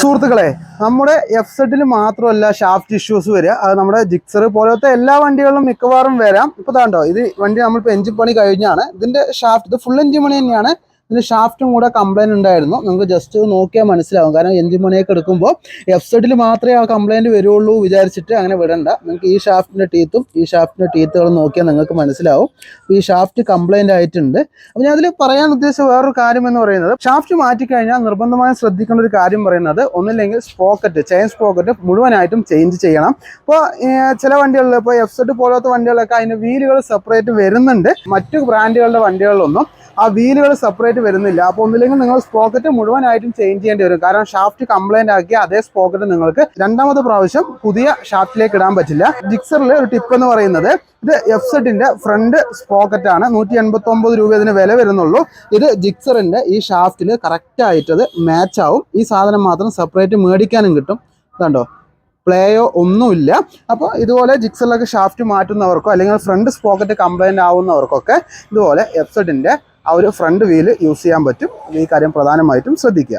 സുഹൃത്തുക്കളെ, നമ്മുടെ എഫ് സെഡിൽ മാത്രമല്ല ഷാഫ്റ്റ് ഇഷ്യൂസ് വരിക. അത് നമ്മുടെ ജിക്സർ പോലത്തെ എല്ലാ വണ്ടികളിലും മിക്കവാറും വരാം. ഇപ്പോൾ താണ്ടോ ഇത് വണ്ടി നമ്മളിപ്പോൾ എഞ്ചിൻ പണി കഴിഞ്ഞാണ്. ഇതിന്റെ ഷാഫ്റ്റ് ഇത് ഫുൾ എഞ്ചിൻ പണി തന്നെയാണ്. ഇതിന് ഷാഫ്റ്റും കൂടെ കംപ്ലൈൻറ്റ് ഉണ്ടായിരുന്നു. നിങ്ങൾക്ക് ജസ്റ്റ് നോക്കിയാൽ മനസ്സിലാവും. കാരണം എഞ്ചിൻ പണിയൊക്കെ എടുക്കുമ്പോൾ എഫ് സെഡിൽ മാത്രമേ ആ കംപ്ലൈൻറ്റ് വരുള്ളൂ വിചാരിച്ചിട്ട് അങ്ങനെ വിടണ്ട. നിങ്ങൾക്ക് ഈ ഷാഫ്റ്റിൻ്റെ ടീത്തുകളും നോക്കിയാൽ നിങ്ങൾക്ക് മനസ്സിലാവും. ഈ ഷാഫ്റ്റ് കംപ്ലൈൻ്റ് ആയിട്ടുണ്ട്. അപ്പോൾ ഞാൻ അതിൽ പറയാൻ ഉദ്ദേശിച്ച വേറൊരു കാര്യം എന്ന് പറയുന്നത്, ഷാഫ്റ്റ് മാറ്റിക്കഴിഞ്ഞാൽ നിർബന്ധമായും ശ്രദ്ധിക്കേണ്ട ഒരു കാര്യം പറയുന്നത്, ഒന്നില്ലെങ്കിൽ ചെയിൻ സ്പ്രോക്കറ്റ് മുഴുവനായിട്ടും ചേഞ്ച് ചെയ്യണം. ഇപ്പോൾ ചില വണ്ടികളിൽ ഇപ്പോൾ എഫ് സെഡ് പോലത്തെ വണ്ടികളൊക്കെ അതിന് വീലുകൾ സെപ്പറേറ്റ് വരുന്നുണ്ട്. മറ്റു ബ്രാൻഡുകളുടെ വണ്ടികളിലൊന്നും ആ വീലുകൾ സെപ്പറേറ്റ് വരുന്നില്ല. അപ്പോൾ ഒന്നില്ലെങ്കിൽ നിങ്ങൾ സ്പ്രോക്കറ്റ് മുഴുവനായിട്ടും ചേഞ്ച് ചെയ്യേണ്ടി വരും. കാരണം ഷാഫ്റ്റ് കംപ്ലൈന്റ് ആക്കിയ അതേ സ്പ്രോക്കറ്റ് നിങ്ങൾക്ക് രണ്ടാമത്തെ പ്രാവശ്യം പുതിയ ഷാഫ്റ്റിലേക്ക് ഇടാൻ പറ്റില്ല. ജിക്സറിൽ ഒരു ടിപ്പ് എന്ന് പറയുന്നത്, ഇത് എഫ് സെഡിന്റെ ഫ്രണ്ട് സ്പ്രോക്കറ്റ് ആണ്. 189 രൂപ ഇതിന് വില വരുന്നുള്ളൂ. ഇത് ജിക്സറിന്റെ ഈ ഷാഫ്റ്റിൽ കറക്റ്റ് ആയിട്ടത് മാച്ച് ആവും. ഈ സാധനം മാത്രം സെപ്പറേറ്റ് മേടിക്കാനും കിട്ടും. കണ്ടോ, പ്ലേയോ ഒന്നുമില്ല. അപ്പോൾ ഇതുപോലെ ജിക്സറിലൊക്കെ ഷാഫ്റ്റ് മാറ്റുന്നവർക്കോ അല്ലെങ്കിൽ ഫ്രണ്ട് സ്പ്രോക്കറ്റ് കംപ്ലൈന്റ് ആവുന്നവർക്കൊക്കെ ഇതുപോലെ എഫ് സെഡിന്റെ ആ ഒരു ഫ്രണ്ട് വീല് യൂസ് ചെയ്യാൻ പറ്റും. ഈ കാര്യം പ്രധാനമായിട്ടും ശ്രദ്ധിക്കുക.